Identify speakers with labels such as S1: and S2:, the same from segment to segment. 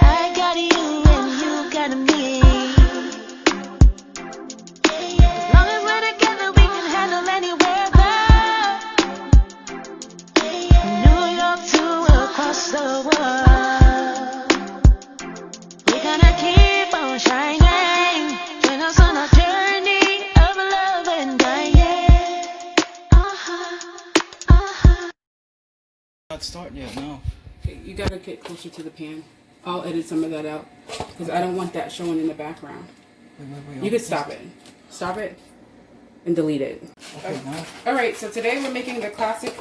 S1: I got you and you got me. As long as we're together, we can handle any weather. New York to across the world. We're gonna keep on shining. Join us on a journey of love and guidance.
S2: Not start yet, no.
S3: Okay, you gotta get closer to the pan. I'll edit some of that out because I don't want that showing in the background.
S2: Wait,
S3: You can stop it. Stop it and delete it.
S2: Okay, now.
S3: Alright, so today we're making the classic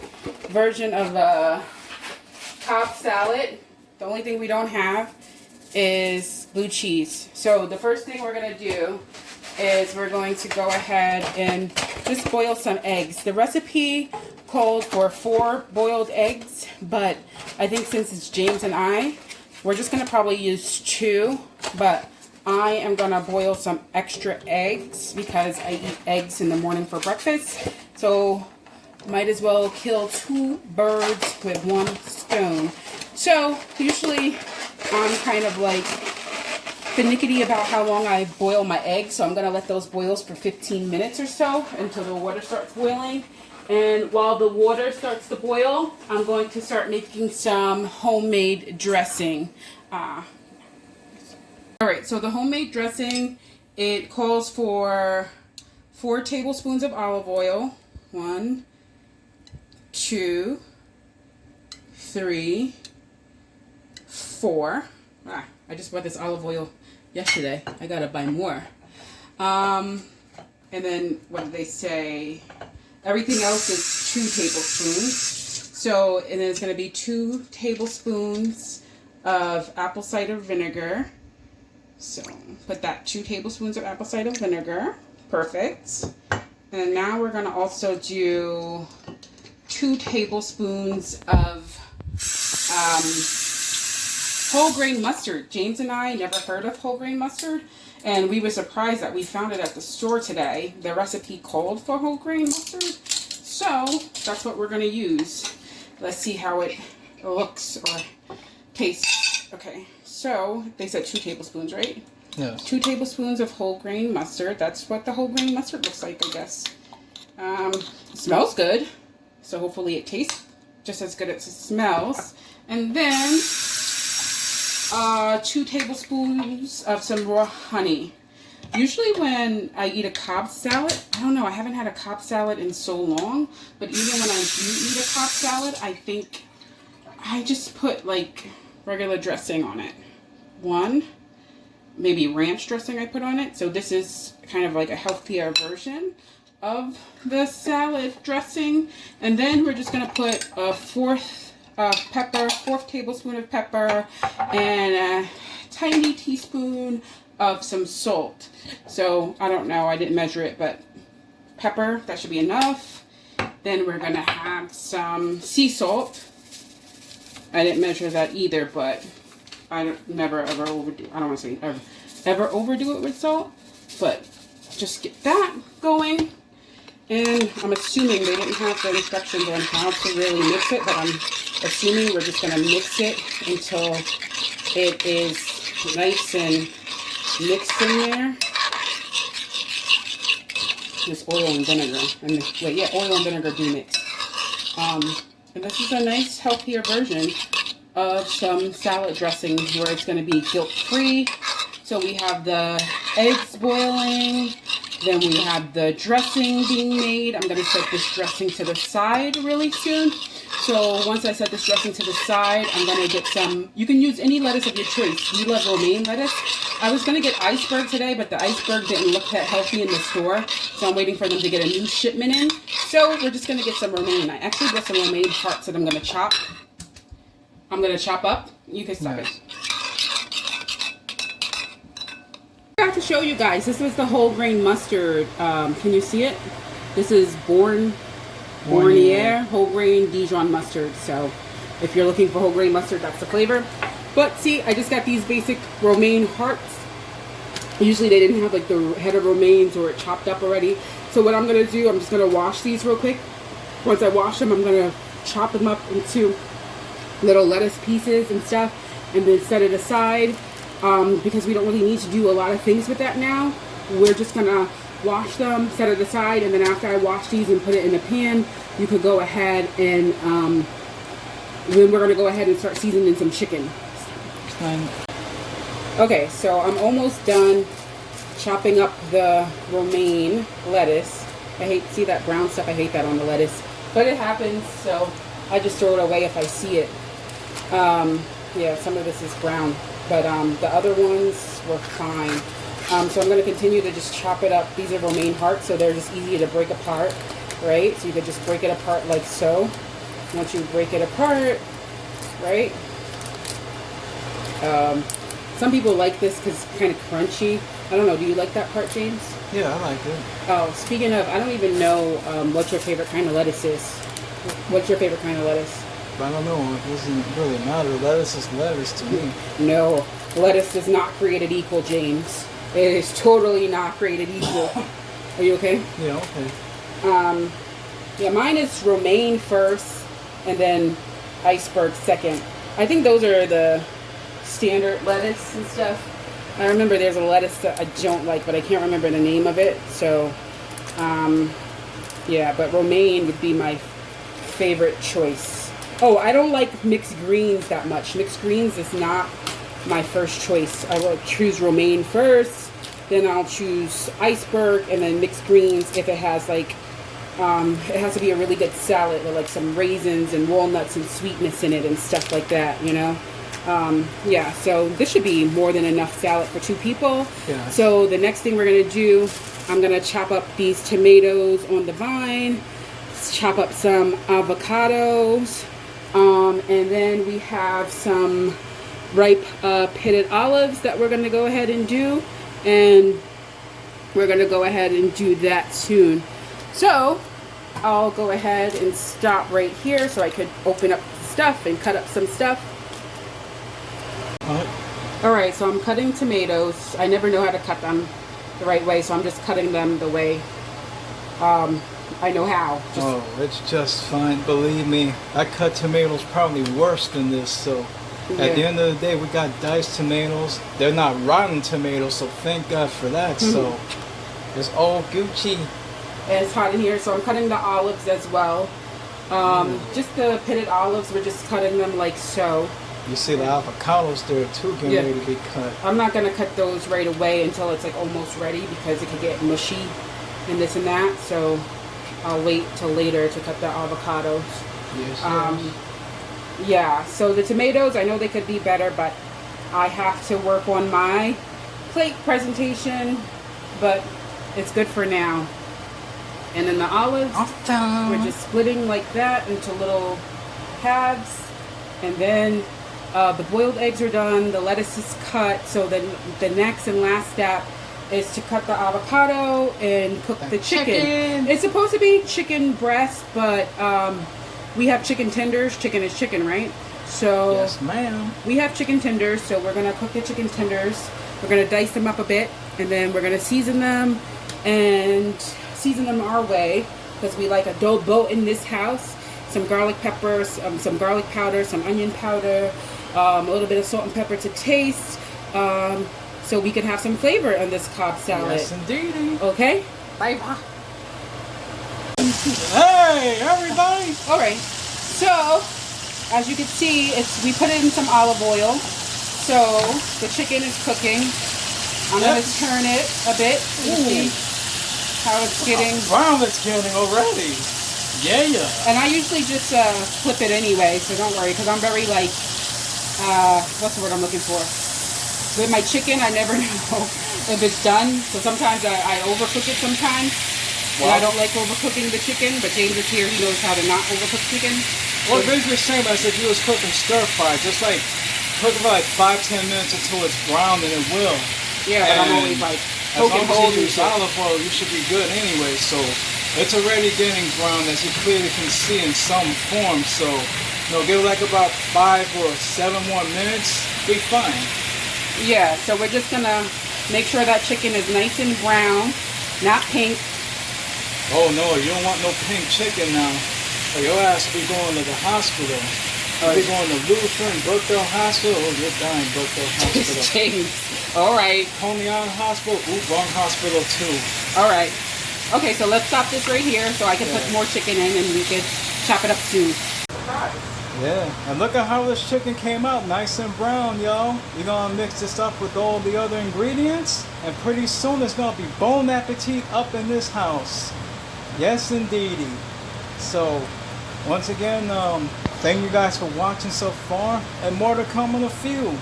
S3: version of a Cobb salad. The only thing we don't have is blue cheese. So the first thing we're going to do is we're going to go ahead and just boil some eggs. The recipe called for 4 boiled eggs, but I think since it's James and I, we're just going to probably use 2, but I am going to boil some extra eggs because I eat eggs in the morning for breakfast. So might as well kill 2 birds with 1 stone. So usually I'm kind of like finicky about how long I boil my eggs. So I'm going to let those boil for 15 minutes or so until the water starts boiling. And while the water starts to boil, I'm going to start making some homemade dressing. Alright, so the homemade dressing, it calls for 4 tablespoons of olive oil. 1, 2, 3, 4. I just bought this olive oil yesterday. I gotta buy more. And then, what did they say? Everything else is 2 tablespoons. So, and then it's going to be 2 tablespoons of apple cider vinegar. So, put that 2 tablespoons of apple cider vinegar. Perfect. And now we're going to also do 2 tablespoons of whole grain mustard. James and I never heard of whole grain mustard. And we were surprised that we found it at the store today. The recipe called for whole grain mustard. So, that's what we're going to use. Let's see how it looks or tastes. Okay, so they said 2 tablespoons, right?
S2: Yes.
S3: 2 tablespoons of whole grain mustard. That's what the whole grain mustard looks like, I guess. It smells good. So hopefully it tastes just as good as it smells. And then 2 tablespoons of some raw honey. Usually when I eat a Cobb salad, I don't know, I haven't had a Cobb salad in so long, but even when I do eat a Cobb salad, I think I just put like regular dressing on it. 1, maybe ranch dressing I put on it. So this is kind of like a healthier version of the salad dressing. And then we're just going to put a 4th tablespoon of pepper, and a tiny teaspoon of some salt. So I don't know, I didn't measure it, but pepper, that should be enough. Then we're gonna have some sea salt. I didn't measure that either, but I don't never ever overdo. I don't want to say ever overdo it with salt, but just get that going. And I'm assuming they didn't have the instructions on how to really mix it, but I'm assuming we're just gonna mix it until it is nice and mixed in there. Just oil and vinegar. And wait, yeah, oil and vinegar do mix. And this is a nice, healthier version of some salad dressing where it's going to be guilt-free. So we have the eggs boiling, then we have the dressing being made. I'm going to set this dressing to the side really soon. So once I set this dressing to the side, I'm going to get some, you can use any lettuce of your choice. We love romaine lettuce. I was going to get iceberg today, but the iceberg didn't look that healthy in the store. So I'm waiting for them to get a new shipment in. So we're just going to get some romaine. I actually got some romaine parts that I'm going to chop. I'm going to chop up. You can stop it. I have to show you guys. This was the whole grain mustard. Can you see it? This is Bournier whole grain Dijon mustard. So if you're looking for whole grain mustard, that's the flavor. But see, I just got these basic romaine hearts. Usually they didn't have like the head of romaines or it chopped up already. So what I'm going to do, I'm just going to wash these real quick. Once I wash them, I'm going to chop them up into little lettuce pieces and stuff, and then set it aside, because we don't really need to do a lot of things with that now. We're just going to wash them, set it aside, and then after I wash these and put it in a pan, you could go ahead and then we're going to go ahead and start seasoning some chicken. Okay, so I'm almost done chopping up the romaine lettuce. See that brown stuff? I hate that on the lettuce, but it happens, so I just throw it away if I see it. Yeah, some of this is brown, but the other ones were fine. So I'm going to continue to just chop it up. These are romaine hearts, so they're just easy to break apart, right? So you could just break it apart like so. Once you break it apart, right? Some people like this because it's kind of crunchy. I don't know. Do you like that part, James?
S2: Yeah, I like it.
S3: Oh, speaking of, I don't even know what your favorite kind of lettuce is. What's your favorite kind of lettuce?
S2: I don't know. It doesn't really matter. Lettuce is lettuce to me.
S3: No, lettuce is not created equal, James. It is totally not created equal. Are you okay?
S2: Yeah, okay.
S3: Yeah, mine is romaine first, and then iceberg second. I think those are the standard lettuce and stuff. I remember there's a lettuce that I don't like, but I can't remember the name of it. So, yeah, but romaine would be my favorite choice. Oh, I don't like mixed greens that much. Mixed greens is not my first choice. I will choose romaine first, then I'll choose iceberg, and then mixed greens if it has like, it has to be a really good salad with like some raisins and walnuts and sweetness in it and stuff like that, you know? Yeah, so this should be more than enough salad for 2 people.
S2: Yeah.
S3: So the next thing we're going to do, I'm going to chop up these tomatoes on the vine, chop up some avocados, and then we have some ripe pitted olives that we're going to go ahead and do, and we're going to go ahead and do that soon. So I'll go ahead and stop right here so I could open up stuff and cut up some stuff. Alright, so I'm cutting tomatoes. I never know how to cut them the right way, so I'm just cutting them the way I know how.
S2: Oh, it's just fine. Believe me, I cut tomatoes probably worse than this, so at the end of the day, we got diced tomatoes. They're not rotten tomatoes, so thank God for that. So it's all Gucci.
S3: And it's hot in here, so I'm cutting the olives as well. Just the pitted olives, we're just cutting them like so.
S2: You see the avocados there too getting ready to be cut.
S3: I'm not going to cut those right away until it's like almost ready because it could get mushy and this and that. So I'll wait till later to cut the avocados.
S2: Yes,
S3: yeah, so the tomatoes, I know they could be better, but I have to work on my plate presentation, but it's good for now. And then the olives, we're just splitting like that into little halves. And then the boiled eggs are done, the lettuce is cut, so then the next and last step is to cut the avocado and cook the chicken. It's supposed to be chicken breast, but we have chicken tenders. Chicken is chicken, right? So
S2: yes, ma'am.
S3: We have chicken tenders, so we're going to cook the chicken tenders. We're going to dice them up a bit, and then we're going to season them, and season them our way, because we like adobo in this house. Some garlic pepper, some garlic powder, some onion powder, a little bit of salt and pepper to taste, so we can have some flavor on this Cobb salad.
S2: Yes, indeed.
S3: Okay? Bye.
S2: Hey, everybody!
S3: All right. So, as you can see, we put it in some olive oil. So the chicken is cooking. I'm gonna turn it a bit. You see how it's getting.
S2: Wow, it's getting already. Yeah.
S3: And I usually just flip it anyway, so don't worry, because I'm very like, what's the word I'm looking for? With my chicken, I never know if it's done. So sometimes I overcook it sometimes. And I don't like overcooking the chicken, but James is here, he knows how to not overcook chicken.
S2: Well, it's basically the same as if you was cooking stir fry. Just like cook it for like 5-10 minutes until it's brown, and it will.
S3: Yeah, but I'm always like poking
S2: As long as
S3: holes
S2: you use olive oil, you should be good anyway. So it's already getting brown, as you clearly can see in some form. So, give it like about 5 or 7 more minutes. Be fine.
S3: Yeah, so we're just gonna Make sure that chicken is nice and brown, not pink.
S2: Oh no, you don't want no pink chicken now. Or your ass be going to the hospital. You'll be going to Lutheran Brookdale Hospital. Oh, you're dying, Brookdale Hospital.
S3: James. All right.
S2: Coney Island Hospital. Ooh, wrong hospital too.
S3: All right. Okay, so let's stop this right here so I can put more chicken in and we can chop it up soon.
S2: Yeah, and look at how this chicken came out, nice and brown, y'all. You're gonna mix this up with all the other ingredients, and pretty soon there's gonna be bon appetit up in this house. Yes, indeedy. So, once again, thank you guys for watching so far, and more to come in a few.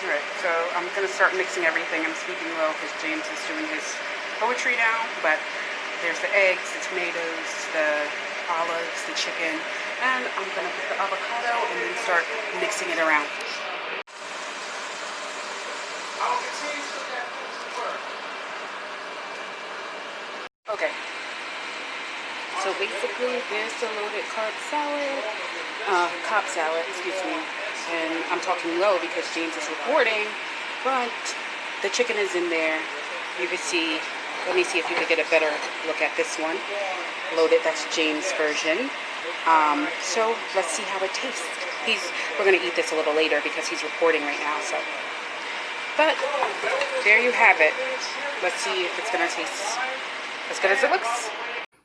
S3: Alright, so I'm going to start mixing everything. I'm speaking low because James is doing his poetry now, but there's the eggs, the tomatoes, the olives, the chicken, and I'm going to put the avocado and then start mixing it around. Okay, so basically there's the loaded Cobb salad, excuse me, and I'm talking low because James is recording, but the chicken is in there. You can see, let me see if you can get a better look at this one. Loaded, that's James' version. So let's see how it tastes. We're going to eat this a little later because he's recording right now, so. But there you have it. Let's see if it's going to taste as good as it looks.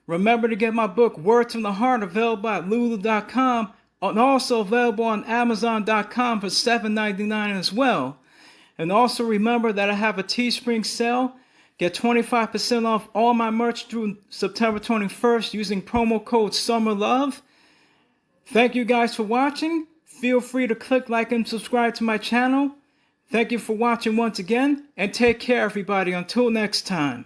S2: Remember to get my book, Words from the Heart, available at lulu.com and also available on amazon.com for $7.99 as well. And also remember that I have a Teespring sale. Get 25% off all my merch through September 21st using promo code SUMMERLOVE. Thank you guys for watching. Feel free to click like and subscribe to my channel. Thank you for watching once again, and take care everybody until next time.